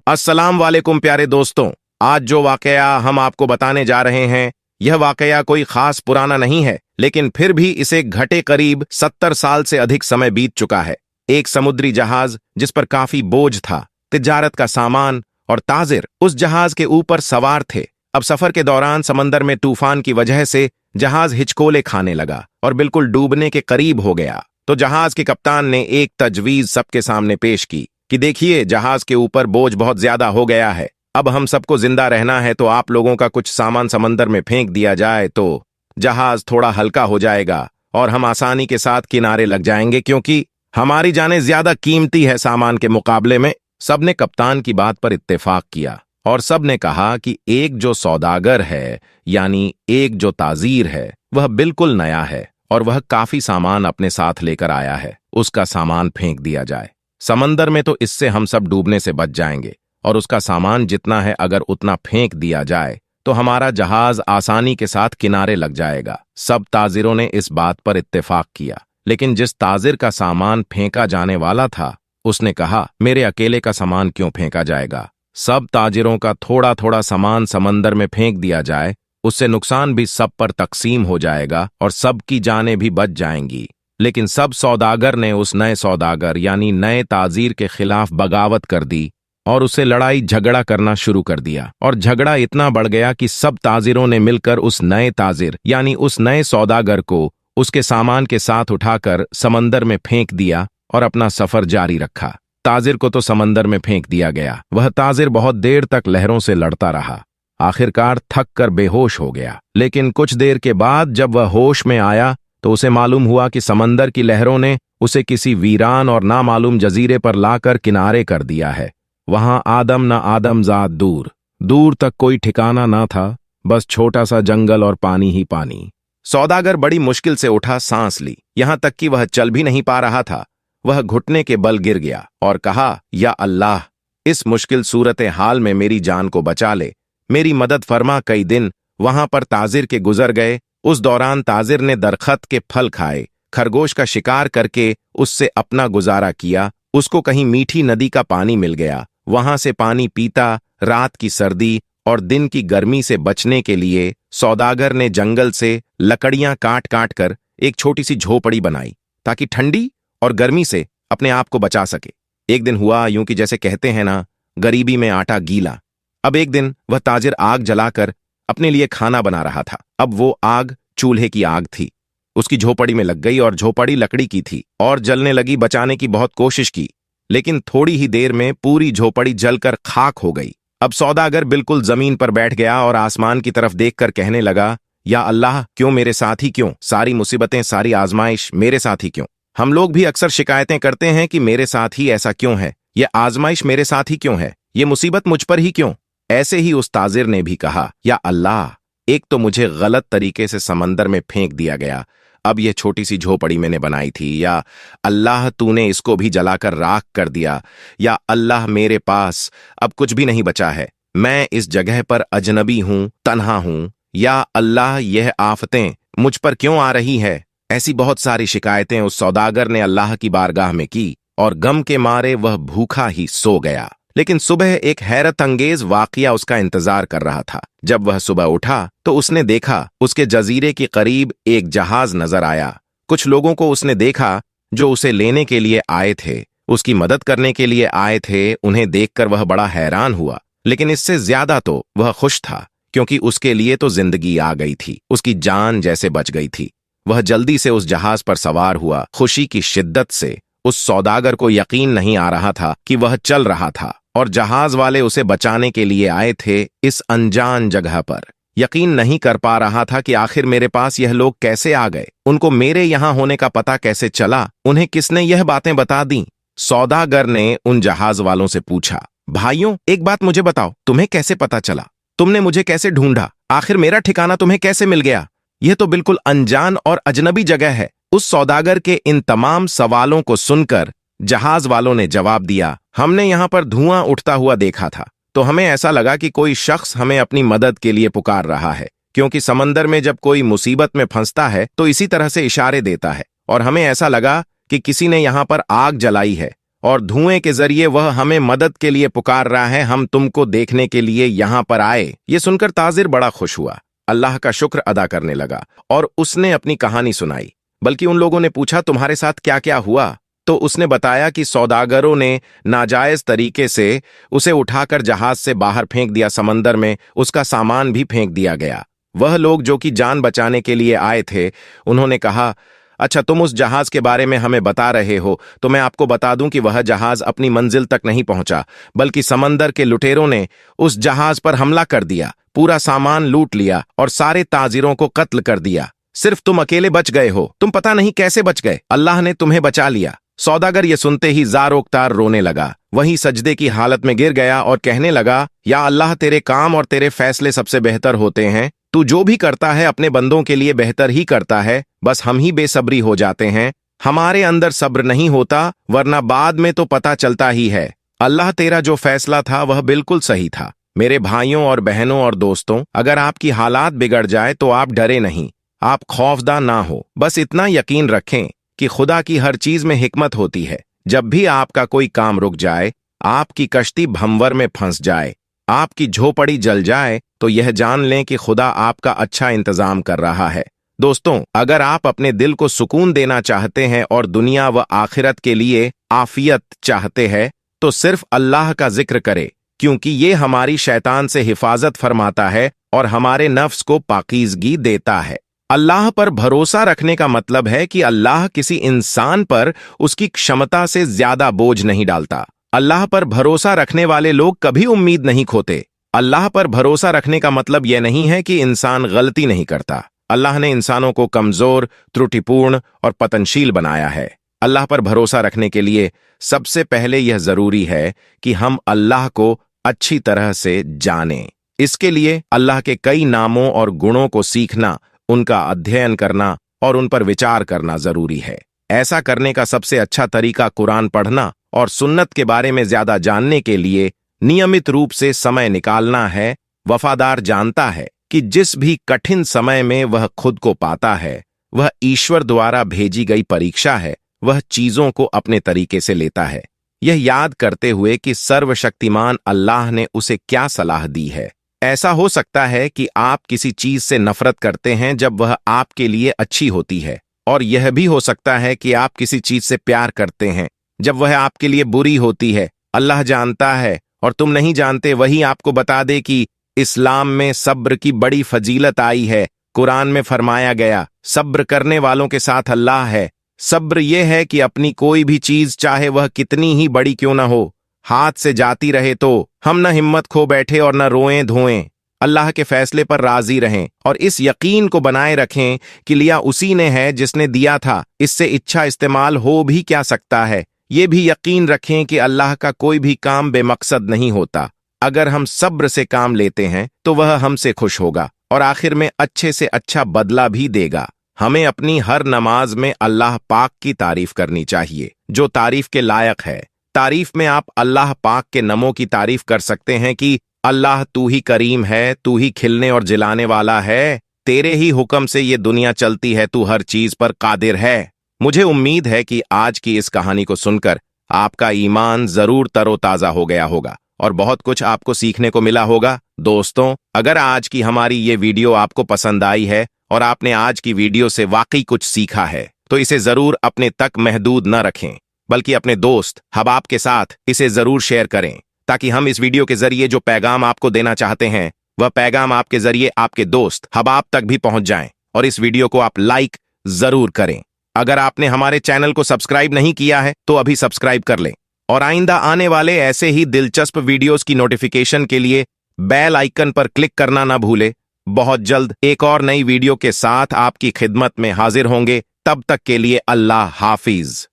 अस्सलाम वालेकुम प्यारे दोस्तों। आज जो वाकया हम आपको बताने जा रहे हैं, यह वाकया कोई खास पुराना नहीं है, लेकिन फिर भी इसे घटे करीब 70 साल से अधिक समय बीत चुका है। एक समुद्री जहाज जिस पर काफी बोझ था, तिजारत का सामान और ताजिर उस जहाज के ऊपर सवार थे। अब सफर के दौरान समंदर में तूफान की वजह से जहाज हिचकोले खाने लगा और बिल्कुल डूबने के करीब हो गया। तो जहाज के कप्तान ने एक तजवीज सबके सामने पेश की कि देखिए, जहाज के ऊपर बोझ बहुत ज्यादा हो गया है। अब हम सबको जिंदा रहना है, तो आप लोगों का कुछ सामान समंदर में फेंक दिया जाए तो जहाज थोड़ा हल्का हो जाएगा और हम आसानी के साथ किनारे लग जाएंगे, क्योंकि हमारी जानें ज्यादा कीमती है सामान के मुकाबले में। सबने कप्तान की बात पर इत्तेफाक किया और सबने कहा कि एक जो सौदागर है, यानी एक जो ताजीर है, वह बिल्कुल नया है और वह काफी सामान अपने साथ लेकर आया है। उसका सामान फेंक दिया जाए समंदर में, तो इससे हम सब डूबने से बच जाएंगे, और उसका सामान जितना है अगर उतना फेंक दिया जाए तो हमारा जहाज आसानी के साथ किनारे लग जाएगा। सब ताजिरों ने इस बात पर इत्तेफाक किया, लेकिन जिस ताजिर का सामान फेंका जाने वाला था, उसने कहा, मेरे अकेले का सामान क्यों फेंका जाएगा? सब ताजिरों का थोड़ा थोड़ा सामान समंदर में फेंक दिया जाए, उससे नुकसान भी सब पर तकसीम हो जाएगा और सबकी जानें भी बच जाएंगी। लेकिन सब सौदागर ने उस नए सौदागर यानी नए ताजीर के खिलाफ बगावत कर दी और उसे लड़ाई झगड़ा करना शुरू कर दिया। और झगड़ा इतना बढ़ गया कि सब ताजिरों ने मिलकर उस नए ताजिर यानी उस नए सौदागर को उसके सामान के साथ उठाकर समंदर में फेंक दिया और अपना सफर जारी रखा। ताजिर को तो समंदर में फेंक दिया गया। वह ताजिर बहुत देर तक लहरों से लड़ता रहा। आखिरकार थक कर बेहोश हो गया। लेकिन कुछ देर के बाद जब वह होश में आया तो उसे मालूम हुआ कि समंदर की लहरों ने उसे किसी वीरान और नामालूम जजीरे पर लाकर किनारे कर दिया है। वहां आदम न आदमजाद दूर दूर तक कोई ठिकाना ना था, बस छोटा सा जंगल और पानी ही पानी। सौदागर बड़ी मुश्किल से उठा, सांस ली, यहां तक कि वह चल भी नहीं पा रहा था। वह घुटने के बल गिर गया और कहा, या अल्लाह, इस मुश्किल सूरत हाल में मेरी जान को बचा ले, मेरी मदद फरमा। कई दिन वहां पर ताजिर के गुजर गए। उस दौरान ताजिर ने दरखत के फल खाए, खरगोश का शिकार करके उससे अपना गुजारा किया। उसको कहीं मीठी नदी का पानी मिल गया, वहां से पानी पीता। रात की सर्दी और दिन की गर्मी से बचने के लिए सौदागर ने जंगल से लकड़ियां काट काट कर एक छोटी सी झोपड़ी बनाई, ताकि ठंडी और गर्मी से अपने आप को बचा सके। एक दिन हुआ यूं कि जैसे कहते हैं ना, गरीबी में आटा गीला। अब एक दिन वह ताजिर आग जलाकर अपने लिए खाना बना रहा था। अब वो आग चूल्हे की आग थी, उसकी झोपड़ी में लग गई और झोपड़ी लकड़ी की थी और जलने लगी। बचाने की बहुत कोशिश की, लेकिन थोड़ी ही देर में पूरी झोपड़ी जलकर खाक हो गई। अब सौदागर बिल्कुल जमीन पर बैठ गया और आसमान की तरफ देखकर कहने लगा, या अल्लाह, क्यों मेरे साथ ही क्यों? सारी मुसीबतें, सारी आजमाइश मेरे साथ ही क्यों? हम लोग भी अक्सर शिकायतें करते हैं कि मेरे साथ ही ऐसा क्यों है, ये आजमाइश मेरे साथ ही क्यों है, ये मुसीबत मुझ पर ही क्यों? ऐसे ही उस ताजिर ने भी कहा, या अल्लाह, एक तो मुझे गलत तरीके से समंदर में फेंक दिया गया, अब यह छोटी सी झोपड़ी मैंने बनाई थी। या अल्लाह, तूने इसको भी जलाकर राख कर दिया। या अल्लाह, मेरे पास अब कुछ भी नहीं बचा है, मैं इस जगह पर अजनबी हूं, तन्हा हूं। या अल्लाह, यह आफतें मुझ पर क्यों आ रही है? ऐसी बहुत सारी शिकायतें उस सौदागर ने अल्लाह की बारगाह में की और गम के मारे वह भूखा ही सो गया। लेकिन सुबह एक हैरत अंगेज वाकया उसका इंतजार कर रहा था। जब वह सुबह उठा तो उसने देखा उसके जजीरे के करीब एक जहाज नजर आया। कुछ लोगों को उसने देखा जो उसे लेने के लिए आए थे, उसकी मदद करने के लिए आए थे। उन्हें देखकर वह बड़ा हैरान हुआ, लेकिन इससे ज्यादा तो वह खुश था, क्योंकि उसके लिए तो जिंदगी आ गई थी, उसकी जान जैसे बच गई थी। वह जल्दी से उस जहाज पर सवार हुआ। खुशी की शिद्दत से उस सौदागर को यकीन नहीं आ रहा था कि वह चल रहा था और जहाज वाले उसे बचाने के लिए आए थे इस अनजान जगह पर। यकीन नहीं कर पा रहा था कि आखिर मेरे पास यह लोग कैसे आ गए, उनको मेरे यहां होने का पता कैसे चला, उन्हें किसने यह बातें बता दी? सौदागर ने उन जहाज वालों से पूछा, भाइयों, एक बात मुझे बताओ, तुम्हें कैसे पता चला? तुमने मुझे कैसे ढूंढा? आखिर मेरा ठिकाना तुम्हें कैसे मिल गया? यह तो बिल्कुल अनजान और अजनबी जगह है। उस सौदागर के इन तमाम सवालों को सुनकर जहाज वालों ने जवाब दिया, हमने यहां पर धुआं उठता हुआ देखा था, तो हमें ऐसा लगा कि कोई शख्स हमें अपनी मदद के लिए पुकार रहा है, क्योंकि समंदर में जब कोई मुसीबत में फंसता है तो इसी तरह से इशारे देता है, और हमें ऐसा लगा कि किसी ने यहां पर आग जलाई है और धुएं के जरिए वह हमें मदद के लिए पुकार रहा है। हम तुमको देखने के लिए यहां पर आए। ये सुनकर ताजिर बड़ा खुश हुआ, अल्लाह का शुक्र अदा करने लगा और उसने अपनी कहानी सुनाई। बल्कि उन लोगों ने पूछा, तुम्हारे साथ क्या क्या हुआ? तो उसने बताया कि सौदागरों ने नाजायज तरीके से उसे उठाकर जहाज से बाहर फेंक दिया, समंदर में उसका सामान भी फेंक दिया गया। वह लोग जो कि जान बचाने के लिए आए थे, उन्होंने कहा, अच्छा तुम उस जहाज के बारे में हमें बता रहे हो, तो मैं आपको बता दूं कि वह जहाज अपनी मंजिल तक नहीं पहुंचा, बल्कि समंदर के लुटेरों ने उस जहाज पर हमला कर दिया, पूरा सामान लूट लिया और सारे ताजिरों को कत्ल कर दिया। सिर्फ तुम अकेले बच गए हो। तुम पता नहीं कैसे बच गए, अल्लाह ने तुम्हें बचा लिया। सौदागर ये सुनते ही जार-ओ-ख्तार रोने लगा। वहीं सजदे की हालत में गिर गया और कहने लगा, या अल्लाह, तेरे काम और तेरे फैसले सबसे बेहतर होते हैं। तू जो भी करता है अपने बंदों के लिए बेहतर ही करता है। बस हम ही बेसब्री हो जाते हैं, हमारे अंदर सब्र नहीं होता, वरना बाद में तो पता चलता ही है। अल्लाह, तेरा जो फैसला था वह बिल्कुल सही था। मेरे भाइयों और बहनों और दोस्तों, अगर आपकी हालात बिगड़ जाए तो आप डरे नहीं, आप खौफदा ना हो। बस इतना यकीन रखें कि खुदा की हर चीज में हिकमत होती है। जब भी आपका कोई काम रुक जाए, आपकी कश्ती भंवर में फंस जाए, आपकी झोपड़ी जल जाए, तो यह जान लें कि खुदा आपका अच्छा इंतजाम कर रहा है। दोस्तों, अगर आप अपने दिल को सुकून देना चाहते हैं और दुनिया व आखिरत के लिए आफियत चाहते हैं, तो सिर्फ अल्लाह का जिक्र करें, क्योंकि ये हमारी शैतान से हिफाजत फरमाता है और हमारे नफ्स को पाकीज़गी देता है। अल्लाह पर भरोसा रखने का मतलब है कि अल्लाह किसी इंसान पर उसकी क्षमता से ज्यादा बोझ नहीं डालता। अल्लाह पर भरोसा रखने वाले लोग कभी उम्मीद नहीं खोते। अल्लाह पर भरोसा रखने का मतलब यह नहीं है कि इंसान गलती नहीं करता। अल्लाह ने इंसानों को कमजोर, त्रुटिपूर्ण और पतनशील बनाया है। अल्लाह पर भरोसा रखने के लिए सबसे पहले यह जरूरी है कि हम अल्लाह को अच्छी तरह से जानें। इसके लिए अल्लाह के कई नामों और गुणों को सीखना, उनका अध्ययन करना और उन पर विचार करना जरूरी है। ऐसा करने का सबसे अच्छा तरीका कुरान पढ़ना और सुन्नत के बारे में ज्यादा जानने के लिए नियमित रूप से समय निकालना है। वफादार जानता है कि जिस भी कठिन समय में वह खुद को पाता है, वह ईश्वर द्वारा भेजी गई परीक्षा है। वह चीजों को अपने तरीके से लेता है, यह याद करते हुए कि सर्वशक्तिमान अल्लाह ने उसे क्या सलाह दी है। ऐसा हो सकता है कि आप किसी चीज से नफरत करते हैं जब वह आपके लिए अच्छी होती है, और यह भी हो सकता है कि आप किसी चीज से प्यार करते हैं जब वह आपके लिए बुरी होती है। अल्लाह जानता है और तुम नहीं जानते। वही आपको बता दे कि इस्लाम में सब्र की बड़ी फजीलत आई है। कुरान में फरमाया गया, सब्र करने वालों के साथ अल्लाह है। सब्र यह है कि अपनी कोई भी चीज, चाहे वह कितनी ही बड़ी क्यों न हो, हाथ से जाती रहे तो हम न हिम्मत खो बैठे और न रोएं धोएं। अल्लाह के फैसले पर राजी रहें और इस यकीन को बनाए रखें कि लिया उसी ने है जिसने दिया था, इससे इच्छा इस्तेमाल हो भी क्या सकता है। ये भी यकीन रखें कि अल्लाह का कोई भी काम बेमकसद नहीं होता। अगर हम सब्र से काम लेते हैं तो वह हमसे खुश होगा और आखिर में अच्छे से अच्छा बदला भी देगा। हमें अपनी हर नमाज में अल्लाह पाक की तारीफ करनी चाहिए, जो तारीफ के लायक है। तारीफ में आप अल्लाह पाक के नमों की तारीफ कर सकते हैं कि अल्लाह, तू ही करीम है, तू ही खिलने और जिलाने वाला है, तेरे ही हुक्म से ये दुनिया चलती है, तू हर चीज पर कादिर है। मुझे उम्मीद है कि आज की इस कहानी को सुनकर आपका ईमान जरूर तरोताजा हो गया होगा और बहुत कुछ आपको सीखने को मिला होगा। दोस्तों, अगर आज की हमारी ये वीडियो आपको पसंद आई है और आपने आज की वीडियो से वाकई कुछ सीखा है, तो इसे जरूर अपने तक महदूद न रखें, बल्कि अपने दोस्त हबाब के साथ इसे जरूर शेयर करें, ताकि हम इस वीडियो के जरिए जो पैगाम आपको देना चाहते हैं, वह पैगाम आपके जरिए आपके दोस्त हबाब तक भी पहुंच जाएं। और इस वीडियो को आप लाइक जरूर करें। अगर आपने हमारे चैनल को सब्सक्राइब नहीं किया है तो अभी सब्सक्राइब कर लें और आइंदा आने वाले ऐसे ही दिलचस्प वीडियोस की नोटिफिकेशन के लिए बेल आइकन पर क्लिक करना ना भूलें। बहुत जल्द एक और नई वीडियो के साथ आपकी खिदमत में हाजिर होंगे। तब तक के लिए अल्लाह हाफिज।